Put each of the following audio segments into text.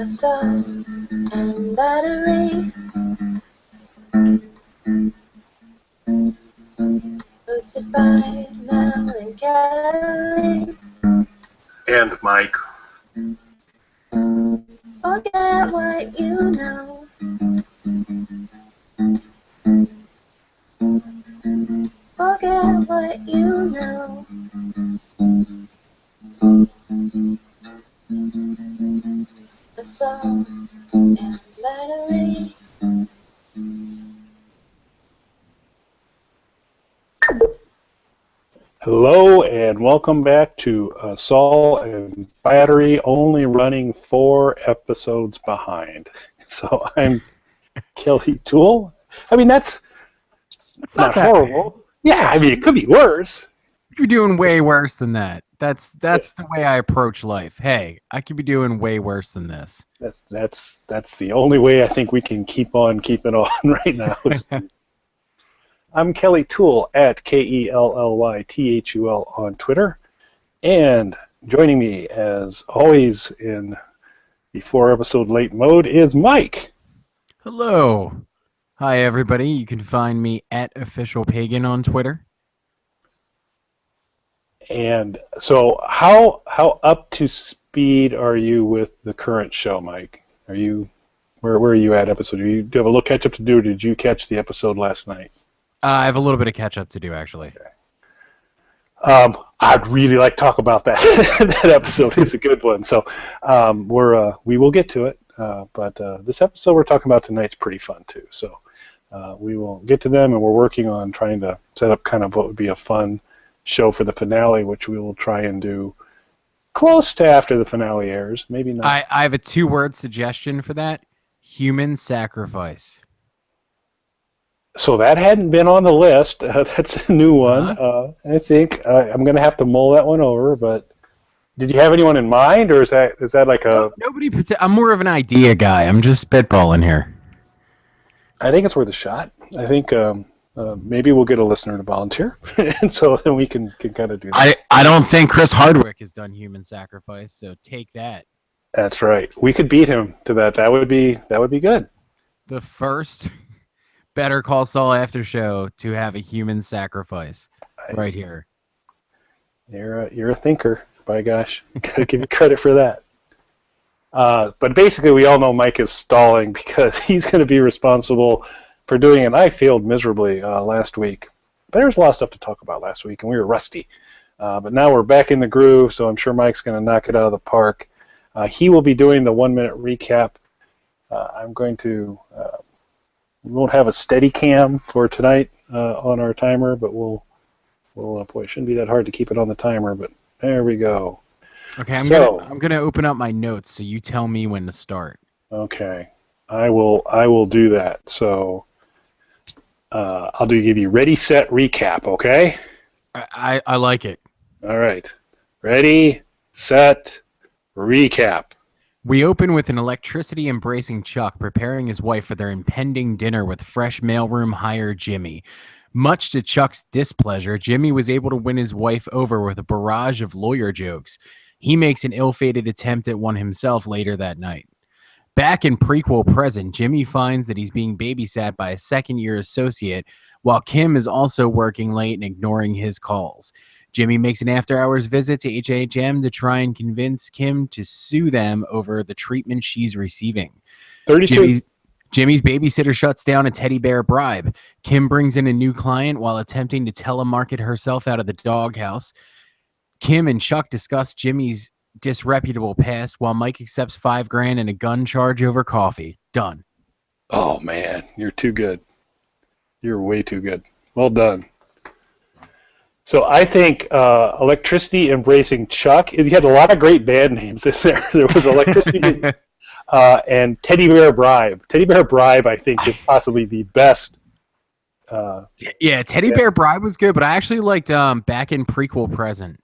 Saul and Battery. Hosted by Mel and Kelly. And Mike. Forget what you know. Forget what you know. Saul and Battery. Hello and welcome back to Saul and Battery, only running 4 episodes behind. So I'm Kelly Toole. I mean, that's not that horrible. bad. Yeah, I mean, it could be worse. You're doing way worse than that. That's the way I approach life. Hey, I could be doing way worse than this. That's the only way I think we can keep on keeping on right now. I'm Kelly Toole at KELLYTHUL on Twitter, and joining me as always in the 4-episode late mode is Mike. Hello. Hi, everybody. You can find me at Official Pagan on Twitter. And so how up to speed are you with the current show, Mike? Are you where are you at episode? Do you have a little catch up to do, or did you catch the episode last night? I have a little bit of catch up to do, actually. Okay. I'd really like to talk about that. That episode is a good one. So we will get to it. But this episode we're talking about tonight's pretty fun too. So we will get to them, and we're working on trying to set up kind of what would be a fun show for the finale, which we will try and do close to after the finale airs. Maybe not. I have a 2-word suggestion for that. Human sacrifice. So that hadn't been on the list. That's a new one. I think I'm going to have to mull that one over. But did you have anyone in mind, or is that like a? Nobody. I'm more of an idea guy. I'm just spitballing here. I think it's worth a shot. I think maybe we'll get a listener to volunteer, and so then we can kind of do that. I don't think Chris Hardwick has done human sacrifice, so take that. That's right. We could beat him to that. That would be good. The first Better Call Saul after show to have a human sacrifice right here. You're a thinker, by gosh. Gotta give you credit for that. But basically, we all know Mike is stalling because he's going to be responsible for doing it. I failed miserably last week. But there was a lot of stuff to talk about last week, and we were rusty. But now we're back in the groove, so I'm sure Mike's going to knock it out of the park. He will be doing the 1-minute recap. I'm going to... we won't have a steady cam for tonight on our timer, but boy, it shouldn't be that hard to keep it on the timer, but there we go. Okay, I'm gonna open up my notes so you tell me when to start. Okay, I will do that. So I'll give you ready, set, recap. Okay. I like it. All right, ready, set, recap. We open with an electricity-embracing Chuck preparing his wife for their impending dinner with fresh mailroom hire Jimmy. Much to Chuck's displeasure, Jimmy was able to win his wife over with a barrage of lawyer jokes. He makes an ill-fated attempt at one himself later that night. Back in prequel present, Jimmy finds that he's being babysat by a second-year associate, while Kim is also working late and ignoring his calls. Jimmy makes an after-hours visit to HHM to try and convince Kim to sue them over the treatment she's receiving. 32. Jimmy's babysitter shuts down a teddy bear bribe. Kim brings in a new client while attempting to telemarket herself out of the doghouse. Kim and Chuck discuss Jimmy's disreputable past while Mike accepts $5,000 and a gun charge over coffee. Done. Oh, man, you're too good. You're way too good. Well done. So I think Electricity Embracing Chuck, you had a lot of great band names in there. There was Electricity and Teddy Bear Bribe. Teddy Bear Bribe, I think, is possibly the best. Teddy Bear Bribe was good, but I actually liked Back in Prequel Present.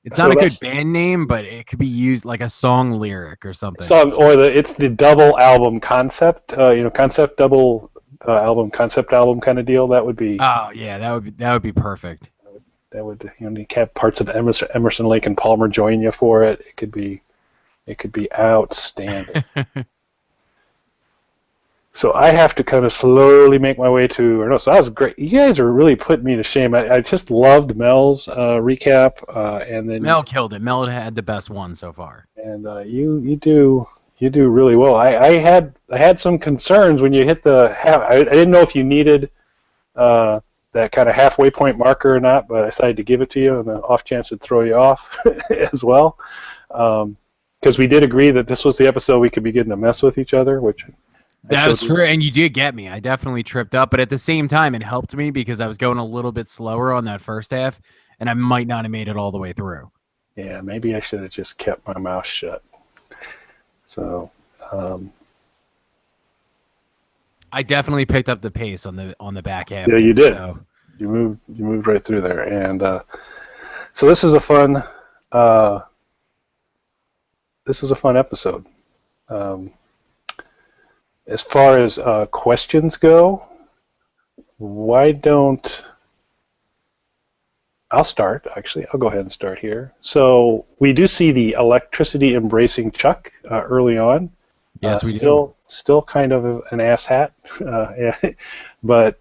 It's not a good band name, but it could be used like a song lyric or something. It's the double album concept, concept double album, concept album kind of deal. That would be. Oh yeah, that would be perfect. That would you have parts of Emerson, Lake, and Palmer join you for it. It could be It could be outstanding. So I have to kind of slowly make my way to, or no, so that was great. You guys are really putting me to shame. I just loved Mel's recap, and then Mel killed it. Mel had the best one so far. and you do really well. I had some concerns when you hit the half. I didn't know if you needed that kind of halfway point marker or not, but I decided to give it to you on the off chance it'd throw you off as well. Because we did agree that this was the episode we could begin to mess with each other, which that was true, and you did get me. I definitely tripped up, but at the same time, it helped me because I was going a little bit slower on that first half, and I might not have made it all the way through. Yeah, maybe I should have just kept my mouth shut. So, I definitely picked up the pace on the back half. Yeah, you did. So. You moved right through there, and so this is a fun episode. As far as questions go, why don't I'll start, actually. I'll go ahead and start here. So we do see the electricity embracing Chuck early on. Yes, we do. Still kind of an asshat, but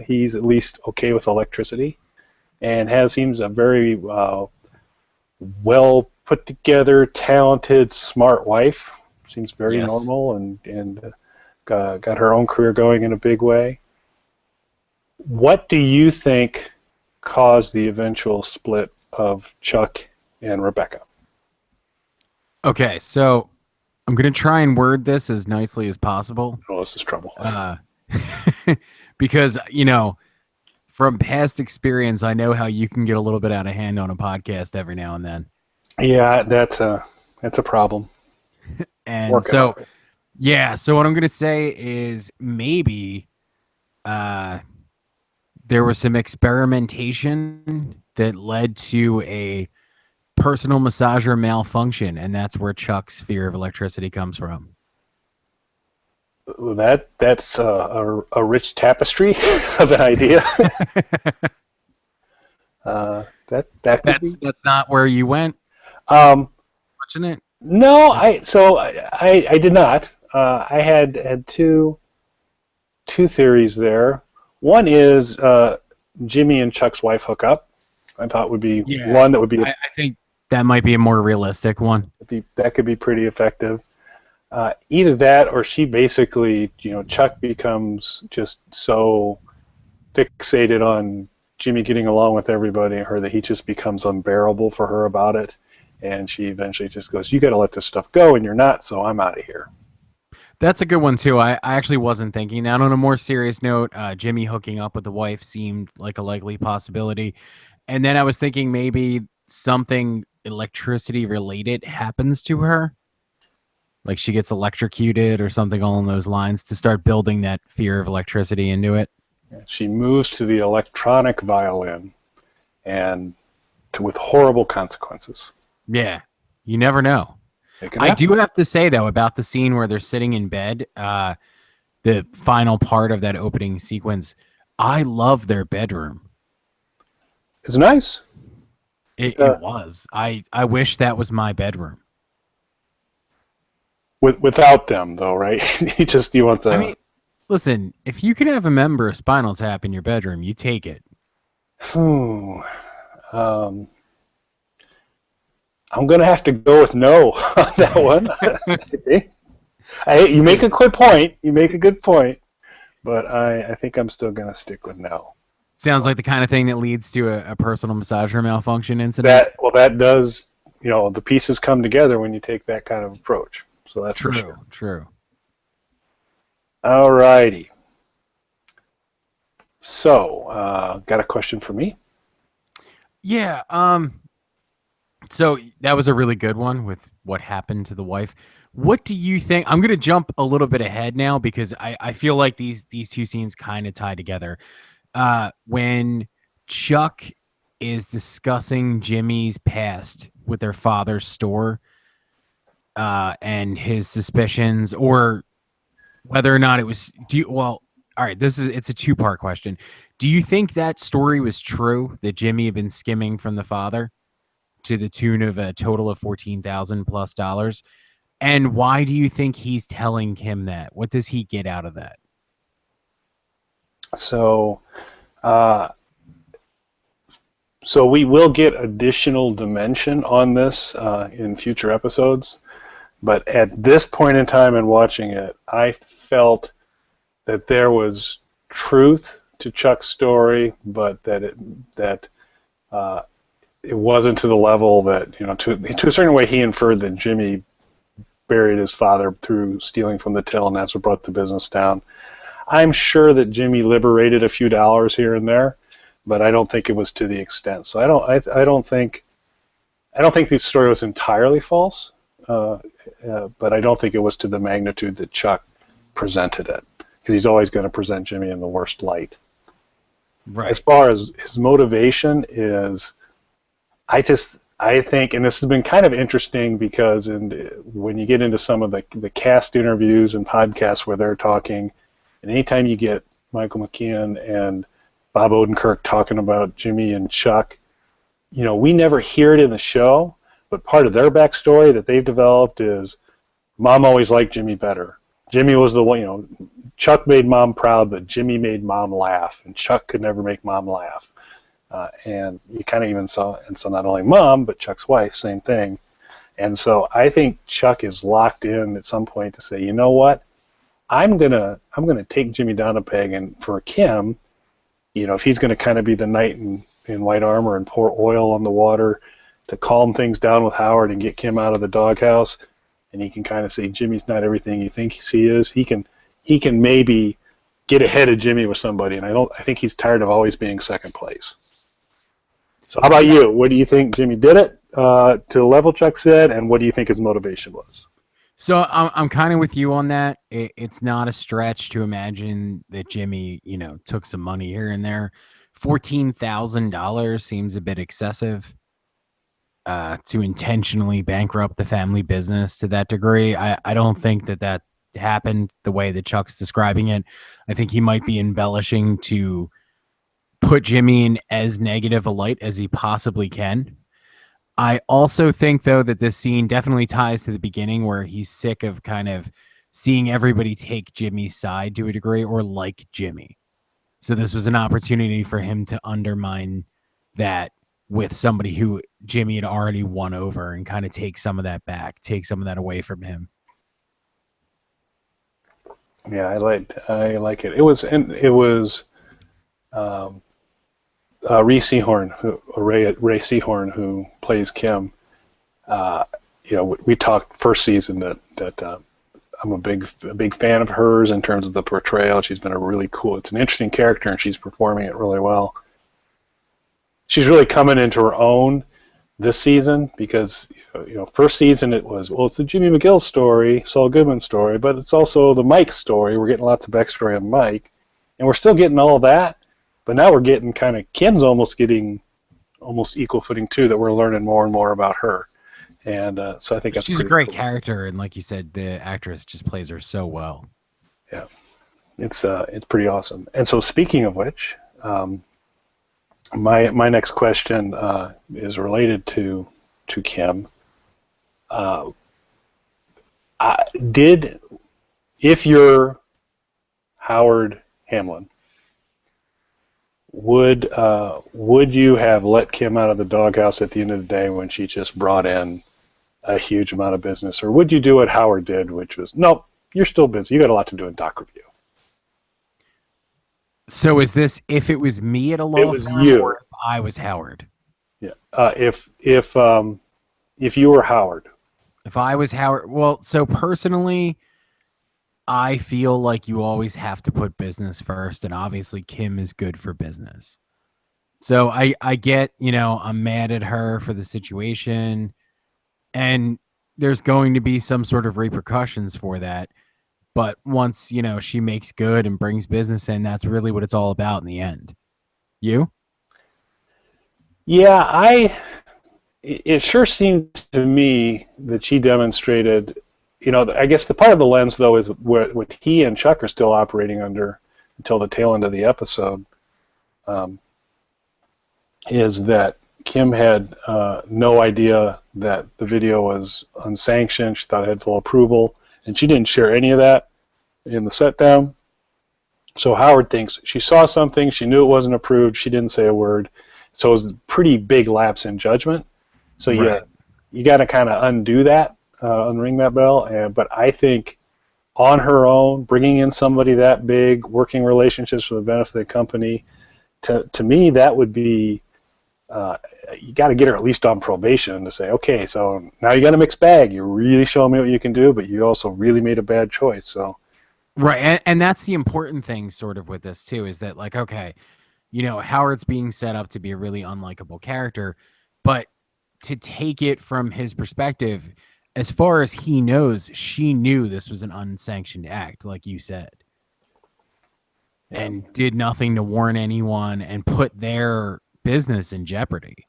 he's at least okay with electricity, and seems a very well put together, talented, smart wife. Seems very normal and got her own career going in a big way. What do you think caused the eventual split of Chuck and Rebecca? Okay, so I'm going to try and word this as nicely as possible. Oh, this is trouble. Because, from past experience, I know how you can get a little bit out of hand on a podcast every now and then. Yeah, that's a problem. And so what I'm going to say is maybe there was some experimentation that led to a personal massager malfunction, and that's where Chuck's fear of electricity comes from. That's a rich tapestry of an idea. That's not where you went. Watching it? No, I did not. I had two theories there. One is Jimmy and Chuck's wife hook up. I thought would be one that would be. I think that might be a more realistic one. That could be pretty effective. Either that, or she basically, Chuck becomes just so fixated on Jimmy getting along with everybody and her that he just becomes unbearable for her about it, and she eventually just goes, "You got to let this stuff go," and you're not, so I'm out of here. That's a good one too. I actually wasn't thinking that. On a more serious note, Jimmy hooking up with the wife seemed like a likely possibility, and then I was thinking maybe something electricity related happens to her. Like she gets electrocuted or something along those lines to start building that fear of electricity into it. She moves to the electronic violin, and with horrible consequences. Yeah, you never know. I do have to say, though, about the scene where they're sitting in bed, the final part of that opening sequence, I love their bedroom. It's nice. It was. I wish that was my bedroom. Without them, though, right? you want the... I mean, listen, if you can have a member of Spinal Tap in your bedroom, you take it. I'm going to have to go with no on that one. You make a good point. But I think I'm still going to stick with no. Sounds like the kind of thing that leads to a personal massager malfunction incident. That does, the pieces come together when you take that kind of approach. So that's true. For sure. True. All righty. So, got a question for me? Yeah. So that was a really good one with what happened to the wife. What do you think? I'm going to jump a little bit ahead now because I feel like these two scenes kind of tie together. When Chuck is discussing Jimmy's past with their father's store and his suspicions, or whether or not it was all right, it's a two-part question. Do you think that story was true, that Jimmy had been skimming from the father? to the tune of a total of $14,000+. And why do you think he's telling Kim that? What does he get out of that? So, so we will get additional dimension on this in future episodes. But at this point in time in watching it, I felt that there was truth to Chuck's story, but that it wasn't to the level that, to a certain way he inferred that Jimmy buried his father through stealing from the till, and that's what brought the business down. I'm sure that Jimmy liberated a few dollars here and there, but I don't think it was to the extent. So I don't think this story was entirely false, but I don't think it was to the magnitude that Chuck presented it, because he's always going to present Jimmy in the worst light. Right. As far as his motivation is, I think, and this has been kind of interesting because when you get into some of the cast interviews and podcasts where they're talking, and anytime you get Michael McKean and Bob Odenkirk talking about Jimmy and Chuck, we never hear it in the show, but part of their backstory that they've developed is Mom always liked Jimmy better. Jimmy was the one, Chuck made Mom proud, but Jimmy made Mom laugh, and Chuck could never make Mom laugh. And you kind of even saw, and so not only Mom, but Chuck's wife, same thing. And so I think Chuck is locked in at some point to say, you know what, I'm gonna take Jimmy down a peg, and for Kim, if he's gonna kind of be the knight in white armor and pour oil on the water to calm things down with Howard and get Kim out of the doghouse, and he can kind of say Jimmy's not everything you think he is. He can maybe get ahead of Jimmy with somebody, and I think he's tired of always being second place. So how about you? What do you think Jimmy did it to the level Chuck said, and what do you think his motivation was? So I'm kind of with you on that. It's not a stretch to imagine that Jimmy, took some money here and there. $14,000 seems a bit excessive to intentionally bankrupt the family business to that degree. I don't think that happened the way that Chuck's describing it. I think he might be embellishing to put Jimmy in as negative a light as he possibly can. I also think, though, that this scene definitely ties to the beginning where he's sick of kind of seeing everybody take Jimmy's side to a degree or like Jimmy. So this was an opportunity for him to undermine that with somebody who Jimmy had already won over and kind of take some of that back, take some of that away from him. Yeah, I like it. It was Ray Seahorn, who plays Kim. We talked first season that I'm a big fan of hers in terms of the portrayal. She's been it's an interesting character, and she's performing it really well. She's really coming into her own this season because, first season it's the Jimmy McGill story, Saul Goodman story, but it's also the Mike story. We're getting lots of backstory on Mike, and we're still getting all of that, but now we're getting kind of, Kim's almost getting equal footing too, that we're learning more and more about her. And so I think that's she's a great cool character, and like you said, the actress just plays her so well. Yeah, it's pretty awesome. And so speaking of which, my next question is related to Kim. If you're Howard Hamlin, would you have let Kim out of the doghouse at the end of the day when she just brought in a huge amount of business, or would you do what Howard did, which was, nope, you're still busy, you got a lot to do in doc review? So is this if it was me at a law firm or if I was Howard? Yeah. If you were Howard. If I was Howard, well, so personally, I feel like you always have to put business first, and obviously Kim is good for business. So I get, I'm mad at her for the situation, and there's going to be some sort of repercussions for that. But once, she makes good and brings business in, that's really what it's all about in the end. You? Yeah, it sure seemed to me that she demonstrated, I guess the part of the lens, though, is what he and Chuck are still operating under until the tail end of the episode, is that Kim had no idea that the video was unsanctioned. She thought it had full approval, and she didn't share any of that in the set down. So Howard thinks she saw something, she knew it wasn't approved, she didn't say a word. So it was a pretty big lapse in judgment. So Right. you got to kind of undo that, unring that bell. But I think on her own, bringing in somebody that big, working relationships for the benefit of the company, to me, that would be, you got to get her at least on probation to say, okay, so now you got a mixed bag. You're really showing me what you can do, but you also really made a bad choice. So. Right. And that's the important thing sort of with this too, is that like, okay, Howard's being set up to be a really unlikable character, but to take it from his perspective, as far as he knows, she knew this was an unsanctioned act, like you said, and did nothing to warn anyone and put their business in jeopardy.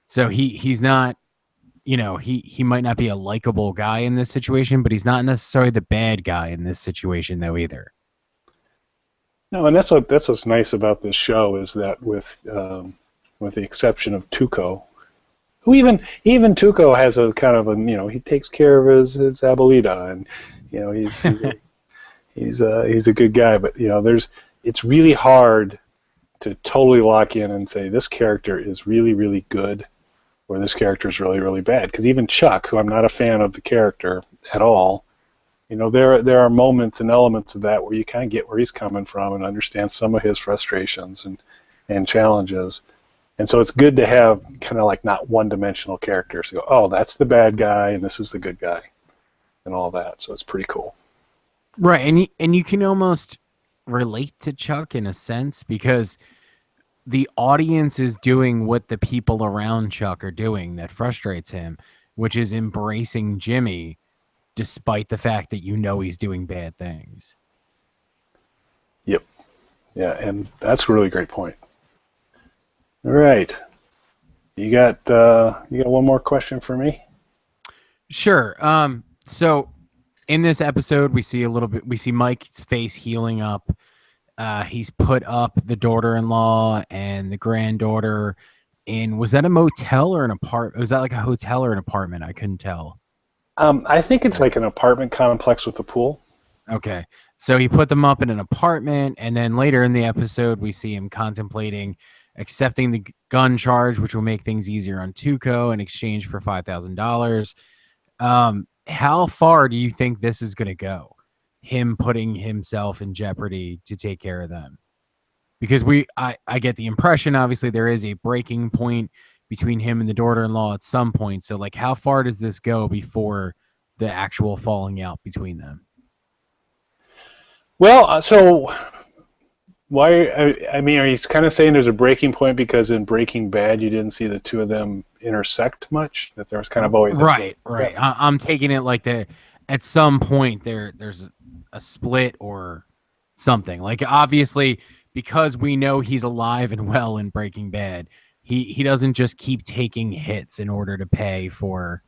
So he's not, he might not be a likable guy in this situation, but he's not necessarily the bad guy in this situation though either. No, and that's what's nice about this show is that with the exception of Tuco, who even Tuco has a kind of a he takes care of his abuelita, and he's a good guy, but it's really hard to totally lock in and say this character is really, really good or this character is really, really bad, because even Chuck, who I'm not a fan of the character at all, there are moments and elements of that where you kind of get where he's coming from and understand some of his frustrations and challenges. And so it's good to have kind of like not one-dimensional characters who go, oh, that's the bad guy and this is the good guy and all that. So it's pretty cool. Right, and you can almost relate to Chuck in a sense because the audience is doing what the people around Chuck are doing that frustrates him, which is embracing Jimmy despite the fact that he's doing bad things. Yep. Yeah, and that's a really great point. All right. You got one more question for me? Sure. So in this episode we see Mike's face healing up. He's put up the daughter-in-law and the granddaughter in, was that a motel or an apartment? Was that like a hotel or an apartment? I couldn't tell. I think it's like an apartment complex with a pool. Okay. So he put them up in an apartment, and then later in the episode, we see him contemplating accepting the gun charge, which will make things easier on Tuco in exchange for $5,000. How far do you think this is going to go? Him putting himself in jeopardy to take care of them? Because I get the impression, obviously, there is a breaking point between him and the daughter-in-law at some point. So, like, how far does this go before the actual falling out between them? Well, so why? I mean, are you kind of saying there's a breaking point because in Breaking Bad you didn't see the two of them intersect much? That there was kind of always right. I'm taking it like that. At some point there's a split or something. Like obviously, because we know he's alive and well in Breaking Bad, he doesn't just keep taking hits in order to pay for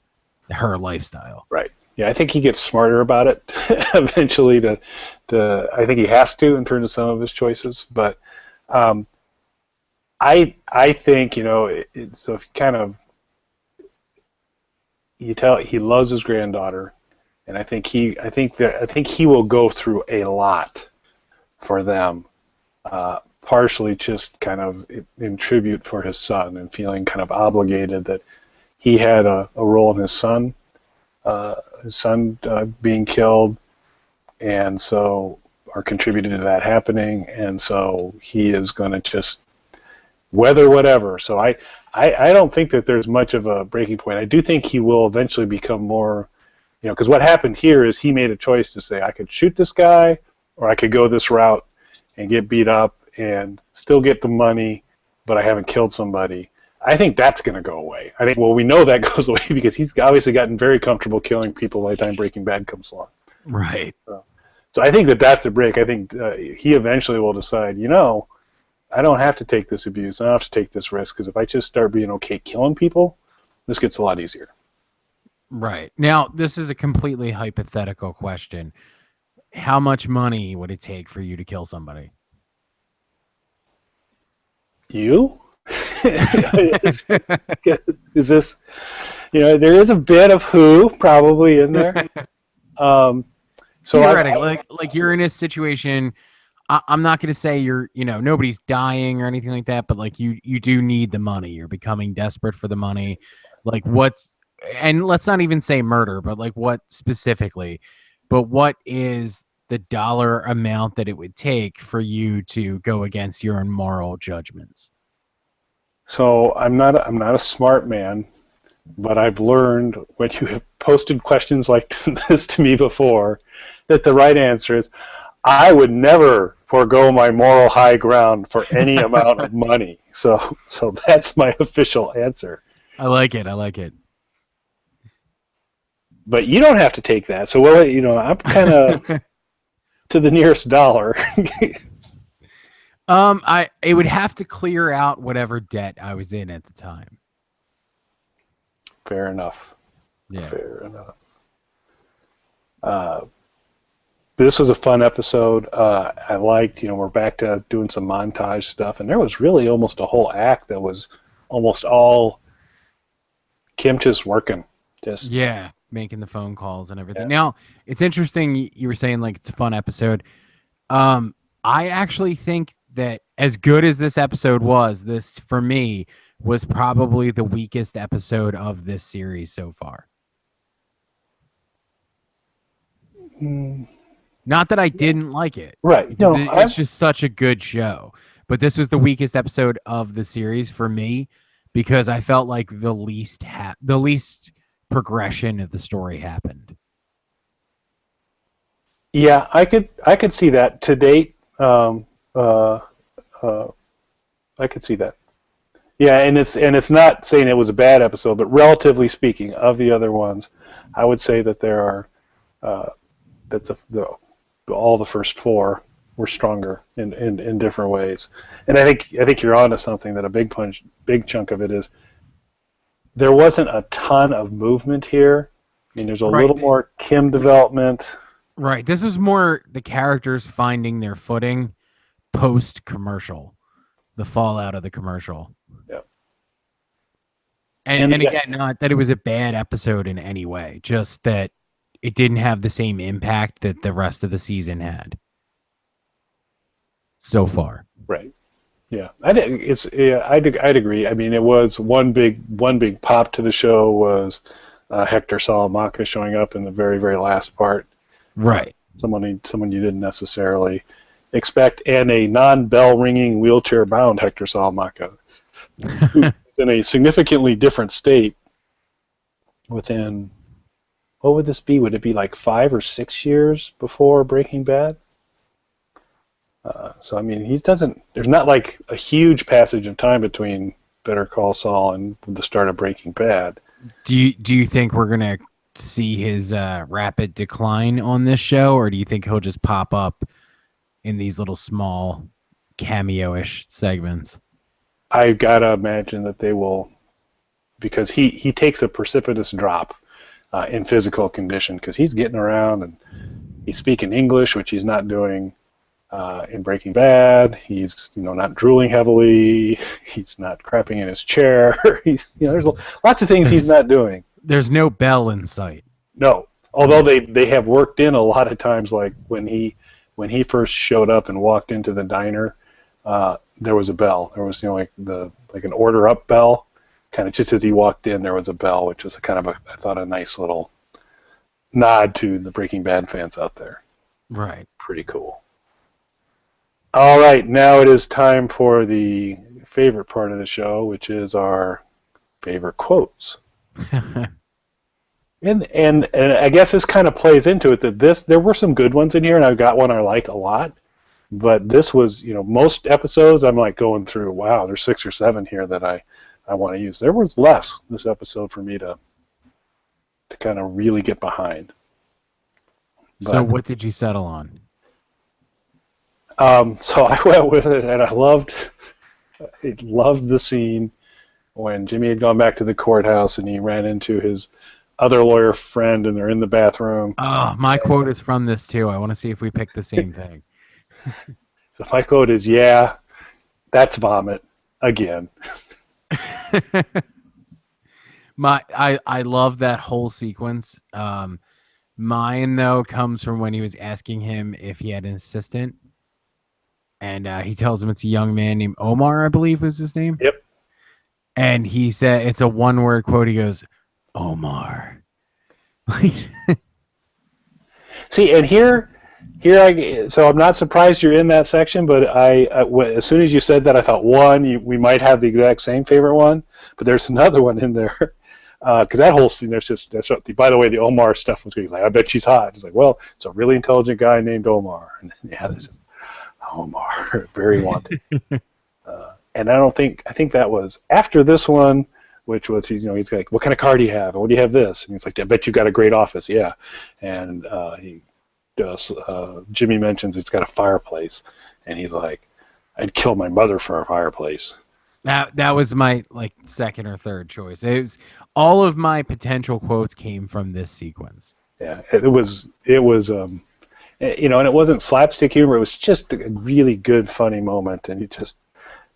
her lifestyle. Right. Yeah, I think he gets smarter about it eventually. I think he has to in terms of some of his choices. But I think so. If you kind of he loves his granddaughter, and I think he will go through a lot for them. Partially just kind of in tribute for his son and feeling kind of obligated that he had a role in his son being killed, and so are contributed to that happening, and so he is going to just weather whatever. So I don't think that there's much of a breaking point. I do think he will eventually become more, because what happened here is he made a choice to say, I could shoot this guy or I could go this route and get beat up and still get the money, but I haven't killed somebody. I think that's going to go away. I think, we know that goes away because he's obviously gotten very comfortable killing people by the time Breaking Bad comes along. Right. So I think that's the break. I think he eventually will decide, I don't have to take this abuse. I don't have to take this risk because if I just start being okay killing people, this gets a lot easier. Right. Now, this is a completely hypothetical question. How much money would it take for you to kill somebody? You? Is this, there is a bit of who probably in there. So Theoretically, like you're in a situation. I'm not going to say nobody's dying or anything like that, but like you do need the money. You're becoming desperate for the money. Like and let's not even say murder, but like what specifically, but what is the dollar amount that it would take for you to go against your own moral judgments? So I'm not a smart man, but I've learned when you have posted questions like this to me before, that the right answer is, I would never forego my moral high ground for any amount of money. So that's my official answer. I like it. But you don't have to take that. So I'm kind of to the nearest dollar. It would have to clear out whatever debt I was in at the time. Fair enough. Yeah. Fair enough. This was a fun episode. I liked, we're back to doing some montage stuff, and there was really almost a whole act that was almost all Kim just working. Yeah, making the phone calls and everything. Yeah. Now, it's interesting you were saying like it's a fun episode. I actually think that as good as this episode was, this for me was probably the weakest episode of this series so far. Not that I didn't like it. Right. No, it's just such a good show. But this was the weakest episode of the series for me because I felt like the least progression of the story happened. Yeah, I could see that to date. I could see that. Yeah, and it's not saying it was a bad episode, but relatively speaking, of the other ones, I would say that there are all the first four were stronger in different ways. And I think you're onto something, that a big chunk of it is there wasn't a ton of movement here. I mean, there's a little more Kim development. Right. This was more the characters finding their footing post-commercial, the fallout of the commercial. Yeah. And again, not that it was a bad episode in any way, just that it didn't have the same impact that the rest of the season had so far. Right. Yeah. I'd agree. I mean, it was one big pop to the show was Hector Salamanca showing up in the very, very last part. Right. Someone you didn't necessarily expect, and a non-bell ringing, wheelchair bound Hector Salamanca, who's in a significantly different state within, what would this be? Would it be like 5 or 6 years before Breaking Bad? So I mean, there's not like a huge passage of time between Better Call Saul and the start of Breaking Bad. Do you think we're gonna see his rapid decline on this show, or do you think he'll just pop up in these little small cameo-ish segments? I gotta imagine that they will, because he takes a precipitous drop in physical condition, because he's getting around and he's speaking English, which he's not doing in Breaking Bad. He's not drooling heavily. He's not crapping in his chair. There's lots of things he's not doing. There's no bell in sight. No, although they have worked in a lot of times, like when he first showed up and walked into the diner, there was a bell. There was like an order up bell, kind of just as he walked in. There was a bell, which was I thought a nice little nod to the Breaking Bad fans out there. Right. Pretty cool. All right, now it is time for the favorite part of the show, which is our favorite quotes. And I guess this kind of plays into it, that there were some good ones in here, and I've got one I like a lot. But this was, most episodes I'm like going through, wow, there's 6 or 7 here that I want to use. There was less this episode for me to kind of really get behind. So what did you settle on? So I went with it, and I loved the scene when Jimmy had gone back to the courthouse and he ran into his other lawyer friend, and they're in the bathroom. Oh, my quote is from this too. I want to see if we pick the same thing. So my quote is, "Yeah, that's vomit. again. I love that whole sequence. Mine though comes from when he was asking him if he had an assistant, and he tells him it's a young man named Omar, I believe was his name. Yep. And he said it's a one-word quote. He goes, Omar. See, and so I'm not surprised you're in that section, but as soon as you said that, I thought, we might have the exact same favorite one, but there's another one in there. Because that whole scene, by the way, the Omar stuff was good. He's like, I bet she's hot. He's like, well, it's a really intelligent guy named Omar. And yeah, this is Omar, very wanted. And I think that was after this one, which was, he's like, what kind of car do you have? And what do you have this? And he's like, I bet you got a great office. Yeah. And he does, Jimmy mentions it's got a fireplace. And he's like, I'd kill my mother for a fireplace. That was my second or third choice. It was all of my potential quotes came from this sequence. Yeah, it was and it wasn't slapstick humor. It was just a really good, funny moment, and you just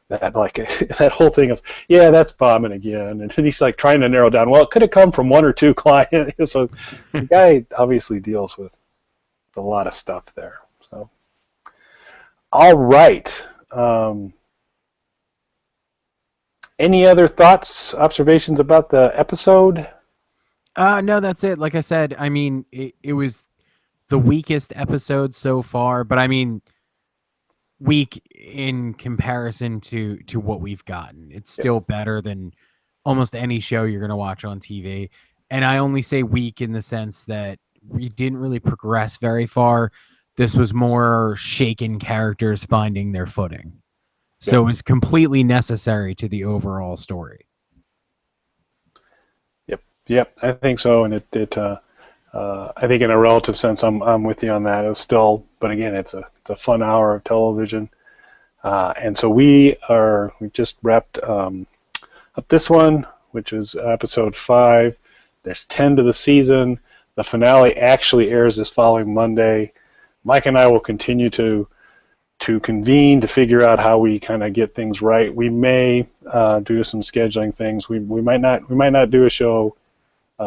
that whole thing of that's bombing again, and he's like trying to narrow down. Well, it could have come from one or two clients. So the guy obviously deals with a lot of stuff there. So, all right. Any other thoughts, observations about the episode? No, that's it. Like I said, I mean, it was the weakest episode so far, but I mean, weak in comparison to what we've gotten. It's still better than almost any show you're going to watch on TV. And I only say weak in the sense that we didn't really progress very far. This was more shaken characters finding their footing. So it's completely necessary to the overall story. Yep, I think so, and I think in a relative sense, I'm with you on that. It was still, but again, it's a fun hour of television, and so we just wrapped up this one, which is episode 5. There's 10 to the season. The finale actually airs this following Monday. Mike and I will continue to convene to figure out how we kind of get things right. We may do some scheduling things. We might not do a show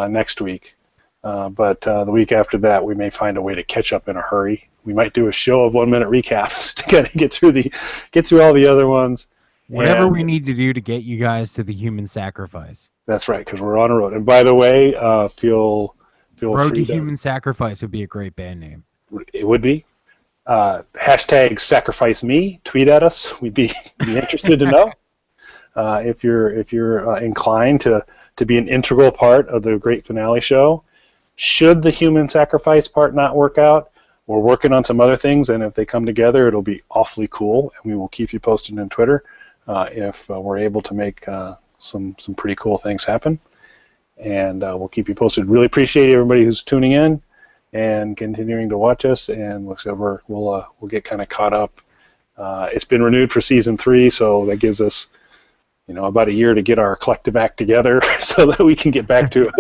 next week, but the week after that we may find a way to catch up in a hurry. We might do a show of 1-minute recaps to kind of get through all the other ones. Whatever we need to do to get you guys to the human sacrifice. That's right, because we're on a road. And by the way, feel Road free to Human Sacrifice would be a great band name. It would be. Hashtag sacrifice me. Tweet at us. We'd be interested to know if you're inclined to be an integral part of the great finale show. Should the human sacrifice part not work out, we're working on some other things, and if they come together, it'll be awfully cool, and we will keep you posted on Twitter if we're able to make some pretty cool things happen, and we'll keep you posted. Really appreciate everybody who's tuning in and continuing to watch us, and looks like we'll get kind of caught up. It's been renewed for season 3, so that gives us about a year to get our collective act together so that we can get back to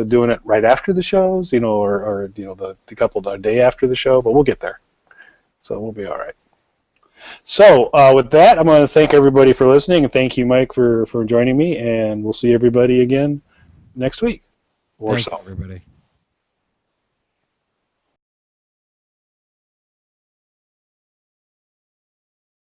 doing it right after the shows, or the couple of day after the show, but we'll get there. So we'll be all right. So with that, I'm going to thank everybody for listening, and thank you, Mike, for joining me, and we'll see everybody again next week. Thanks, everybody.